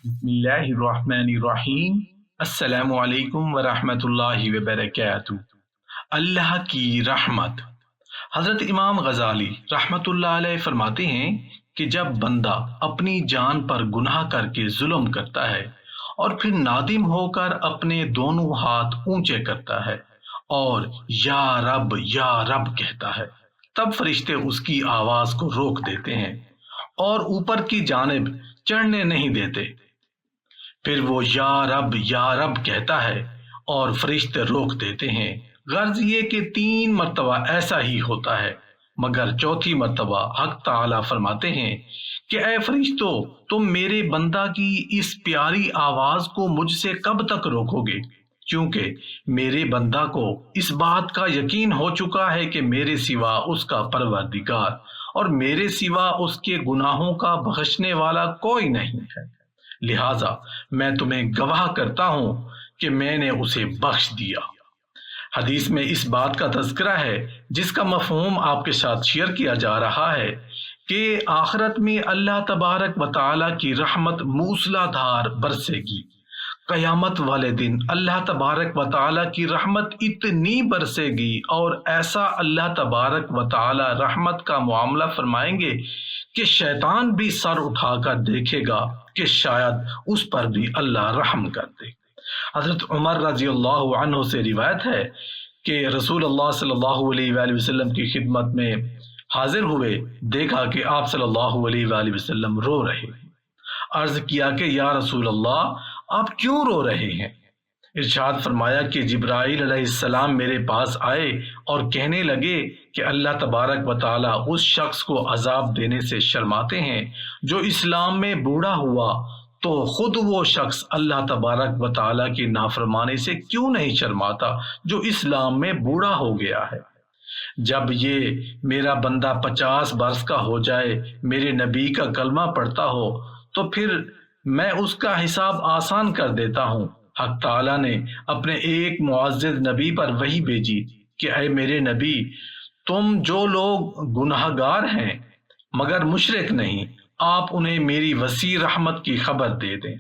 बिस्मिल्लाहिर्रहमानिर्रहीम। अस्सलामु अलैकुम वरहमतुल्लाहि वबरकातुहू। अल्लाह की रहमत। हज़रत इमाम गज़ाली रहमतुल्लाह अलैह फरमाते हैं कि जब बंदा अपनी जान पर गुनाह करके जुल्म करता है और फिर नादिम होकर अपने दोनों हाथ ऊंचे करता है और या रब कहता है, तब फरिश्ते उसकी आवाज को रोक देते हैं और ऊपर की जानिब चढ़ने नहीं देते। फिर वो या रब कहता है और फरिश्ते रोक देते हैं। गर्ज ये कि 3 मरतबा ऐसा ही होता है, मगर चौथी मरतबा हक ताला फरमाते हैं कि ए फरिश्तों, तुम मेरे बंदा की इस प्यारी आवाज को मुझसे कब तक रोकोगे, क्योंकि मेरे बंदा को इस बात का यकीन हो चुका है कि मेरे सिवा उसका परवरदिगार और मेरे सिवा उसके गुनाहों का बख्शने वाला कोई नहीं है। लिहाजा मैं तुम्हें गवाह करता हूं कि मैंने उसे बख्श दिया। हदीस में इस बात का तज़किरा है जिसका मफ़हूम आपके साथ शेयर किया जा रहा है कि आखिरत में अल्लाह तबारक व तआला की रहमत मूसलाधार बरसेगी। कयामत वाले दिन अल्लाह तबारक व तआला की रहमत इतनी बरसेगी और ऐसा अल्लाह तबारक व तआला रहमत का मुआमला फरमाएंगे कि शैतान भी सर उठाकर देखेगा कि शायद उस पर भी अल्लाह रहम कर दे। हजरत उमर रजी अल्लाह अन्हु से रिवायत है कि रसूल अल्लाह सल्लल्लाहु अलैहि वसल्लम की खिदमत में हाजिर हुए, देखा कि आप सल्लल्लाहु अलैहि वसल्लम रो रहे। अर्ज किया कि या रसूल अल्लाह, आप क्यों रो रहे हैं? इरशाद फरमाया कि जिब्राइल अलैहिस्सलाम मेरे पास आए और कहने लगे कि अल्लाह तबारक व तआला उस शख्स को अजाब देने से शर्माते हैं जो इस्लाम में बूढ़ा हुआ, तो खुद वो शख्स अल्लाह तबारक व तआला की नाफरमानी से क्यों नहीं शर्माता जो इस्लाम में बूढ़ा हो गया है। जब ये मेरा बंदा 50 बरस का हो जाए, मेरे नबी का कलमा पढ़ता हो, तो फिर मैं उसका हिसाब आसान कर देता हूँ। हक ताला ने अपने एक मुअज़्ज़िज़ नबी पर वही भेजी कि ऐ मेरे नबी, तुम जो लोग गुनाहगार हैं मगर मुशरिक नहीं, आप उन्हें मेरी वसी रहमत की खबर दे दें,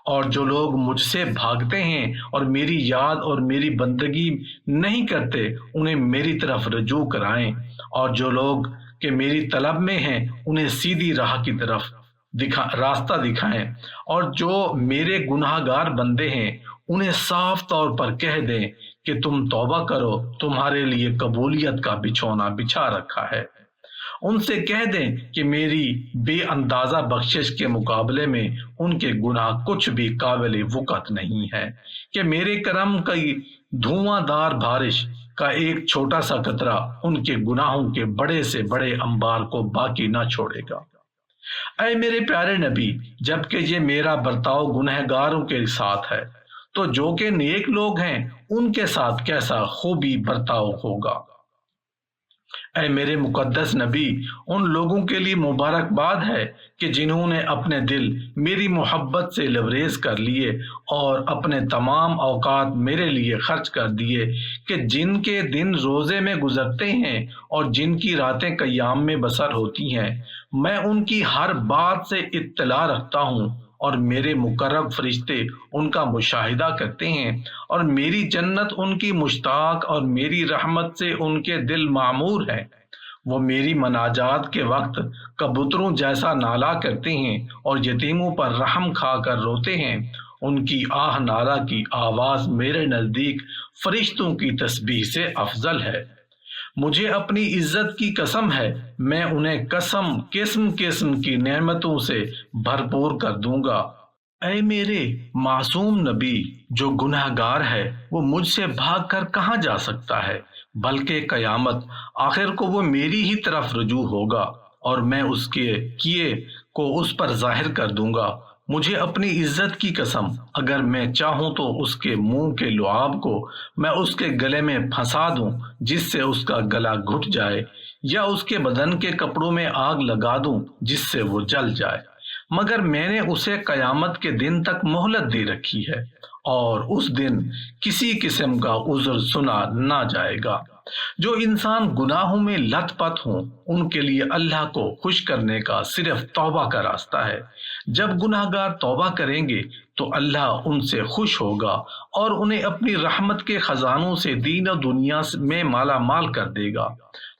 और जो लोग मुझसे भागते हैं और मेरी याद और मेरी बंदगी नहीं करते, उन्हें मेरी तरफ रजू कराएं, और जो लोग के मेरी तलब में हैं उन्हें सीधी राह की तरफ रास्ता दिखाएं, और जो मेरे गुनाहगार बंदे हैं उन्हें साफ तौर पर कह दें कि तुम तौबा करो, तुम्हारे लिए कबूलियत का बिछौना बिछा रखा है। उनसे कह दें कि मेरी बेअंदाजा बख्शिश के मुकाबले में उनके गुनाह कुछ भी काबिल वक़्त नहीं है, कि मेरे करम की धुआंधार बारिश का एक छोटा सा कतरा उनके गुनाहों के बड़े से बड़े अंबार को बाकी ना छोड़ेगा। ऐ मेरे प्यारे नबी, जबकि ये मेरा बर्ताव गुनहगारों के साथ है, तो जो के नेक लोग हैं उनके साथ कैसा खूबी बर्ताव होगा। ऐ मेरे मुकद्दस नबी, उन लोगों के लिए मुबारकबाद है कि जिन्होंने अपने दिल मेरी मोहब्बत से लबरेज कर लिए और अपने तमाम औकात मेरे लिए खर्च कर दिए, कि जिनके दिन रोज़े में गुजरते हैं और जिनकी रातें क़याम में बसर होती हैं। मैं उनकी हर बात से इत्तला रखता हूँ और मेरे मुकर्रब फरिश्ते उनका मुशाहिदा करते हैं, और मेरी जन्नत उनकी मुश्ताक और मेरी रहमत से उनके दिल मामूर है। वो मेरी मनाजात के वक्त कबूतरों जैसा नाला करते हैं और यतीमों पर रहम खाकर रोते हैं। उनकी आह नाला की आवाज़ मेरे नज़दीक फरिश्तों की तस्बीह से अफजल है। मुझे अपनी इज्जत की कसम है, मैं उन्हें किस्म किस्म की नेमतों से भरपूर कर दूंगा। ऐ मेरे मासूम नबी, जो गुनहगार है वो मुझसे भागकर कहाँ जा सकता है, बल्कि कयामत आखिर को वो मेरी ही तरफ रुजू होगा और मैं उसके किए को उस पर जाहिर कर दूंगा। मुझे अपनी इज्जत की कसम, अगर मैं चाहूं तो उसके मुंह के लुआब को मैं उसके गले में फंसा दूं जिससे उसका गला घुट जाए, या उसके बदन के कपड़ों में आग लगा दूं जिससे वो जल जाए, मगर मैंने उसे कयामत के दिन तक मोहलत दे रखी है और उस दिन किसी किस्म का उज़्र सुना ना जाएगा। जो इंसान गुनाहों में लथपथ हों उनके लिए अल्लाह को खुश करने का सिर्फ तौबा का रास्ता है। جب گناہگار توبہ کریں گے تو اللہ ان سے خوش ہوگا اور انہیں اپنی رحمت کے خزانوں سے دین و دنیا میں مالا مال کر دے گا۔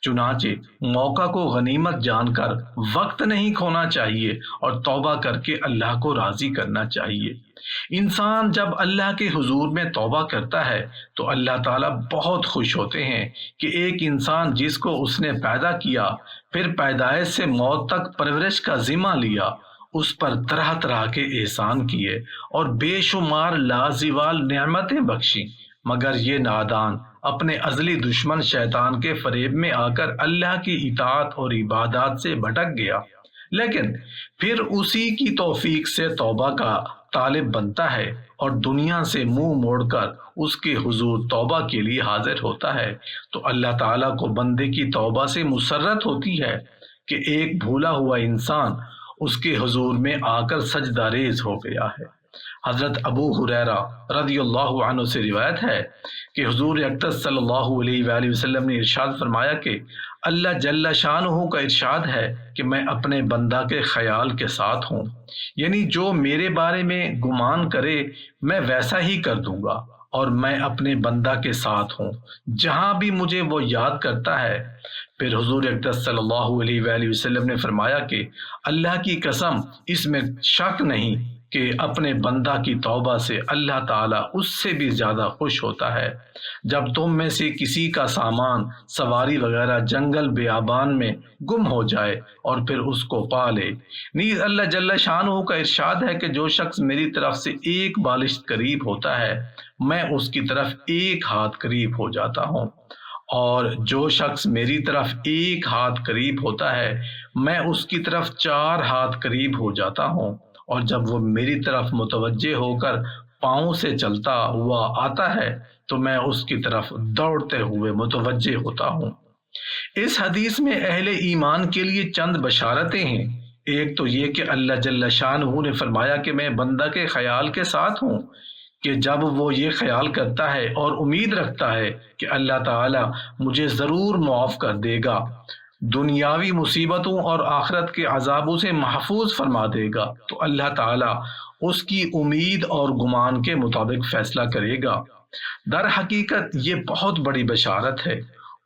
چنانچہ موقع کو غنیمت جان کر وقت نہیں کھونا چاہیے اور توبہ کر کے اللہ کو راضی کرنا چاہیے۔ انسان جب اللہ کے حضور میں توبہ کرتا ہے تو اللہ تعالیٰ بہت خوش ہوتے ہیں کہ ایک انسان جس کو اس نے پیدا کیا، پھر پیدائش سے موت تک پرورش کا ذمہ لیا، اس پر طرح طرح کے احسان کیے اور بے شمار لازوال نعمتیں بخشیں، مگر یہ نادان اپنے ازلی دشمن شیطان کے فریب میں آ کر اللہ کی اطاعت اور عبادات سے بھٹک گیا، لیکن پھر اسی کی توفیق سے توبہ کا طالب بنتا ہے اور دنیا سے منہ موڑ کر اس کے حضور توبہ کے لیے حاضر ہوتا ہے، تو اللہ تعالیٰ کو بندے کی توبہ سے مسرت ہوتی ہے کہ ایک بھولا ہوا انسان اس کے حضور میں آ کر سجدہ ریز ہو گیا ہے۔ حضرت ابو ہریرہ رضی اللہ عنہ سے روایت ہے کہ حضور اقدس صلی اللہ علیہ وآلہ وسلم نے ارشاد فرمایا کہ اللہ جل شانہ کا ارشاد ہے کہ میں اپنے بندہ کے خیال کے ساتھ ہوں، یعنی جو میرے بارے میں گمان کرے میں ویسا ہی کر دوں گا، اور میں اپنے بندہ کے ساتھ ہوں جہاں بھی مجھے وہ یاد کرتا ہے۔ پھر حضور اقدس صلی اللہ علیہ وآلہ وسلم نے فرمایا کہ اللہ کی قسم اس میں شک نہیں کہ اپنے بندہ کی توبہ سے اللہ تعالیٰ اس سے بھی زیادہ خوش ہوتا ہے۔ جب تم میں سے کسی کا سامان، سواری وغیرہ جنگل بیابان میں گم ہو جائے اور پھر اس کو پا لے، نیز اللہ جل شانہ کا ارشاد ہے کہ جو شخص میری طرف سے ایک بالشت قریب ہوتا ہے میں اس کی طرف ایک ہاتھ قریب ہو جاتا ہوں، اور جو شخص میری طرف ایک ہاتھ قریب ہوتا ہے میں اس کی طرف 4 ہاتھ قریب ہو جاتا ہوں، اور جب وہ میری طرف متوجہ ہو کر پاؤں سے چلتا ہوا آتا ہے تو میں اس کی طرف دوڑتے ہوئے متوجہ ہوتا ہوں۔ اس حدیث میں اہل ایمان کے لیے چند بشارتیں ہیں۔ ایک تو یہ کہ اللہ جل شانہ نے فرمایا کہ میں بندہ کے خیال کے ساتھ ہوں، کہ جب وہ یہ خیال کرتا ہے اور امید رکھتا ہے کہ اللہ تعالیٰ مجھے ضرور معاف کر دے گا، دنیاوی مصیبتوں اور آخرت کے عذابوں سے محفوظ فرما دے گا، تو اللہ تعالیٰ اس کی امید اور گمان کے مطابق فیصلہ کرے گا۔ در حقیقت یہ بہت بڑی بشارت ہے۔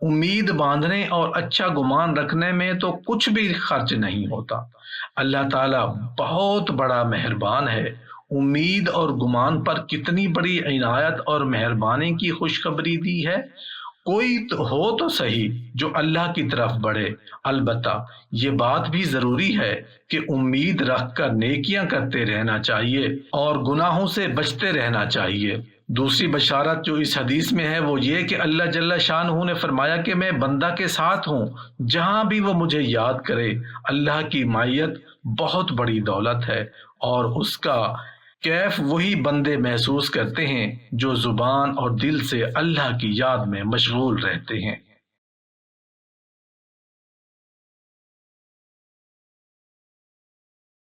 امید باندھنے اور اچھا گمان رکھنے میں تو کچھ بھی خرچ نہیں ہوتا۔ اللہ تعالیٰ بہت بڑا مہربان ہے۔ امید اور گمان پر کتنی بڑی عنایت اور مہربانی کی خوشخبری دی ہے۔ کوئی ہو تو صحیح جو اللہ کی طرف بڑھے، البتہ یہ بات بھی ضروری ہے کہ امید رکھ کر نیکیاں کرتے رہنا چاہیے اور گناہوں سے بچتے رہنا چاہیے۔ دوسری بشارت جو اس حدیث میں ہے وہ یہ کہ اللہ جل شانہ نے فرمایا کہ میں بندہ کے ساتھ ہوں جہاں بھی وہ مجھے یاد کرے۔ اللہ کی معیت بہت بڑی دولت ہے اور اس کا کیف وہی بندے محسوس کرتے ہیں جو زبان اور دل سے اللہ کی یاد میں مشغول رہتے ہیں۔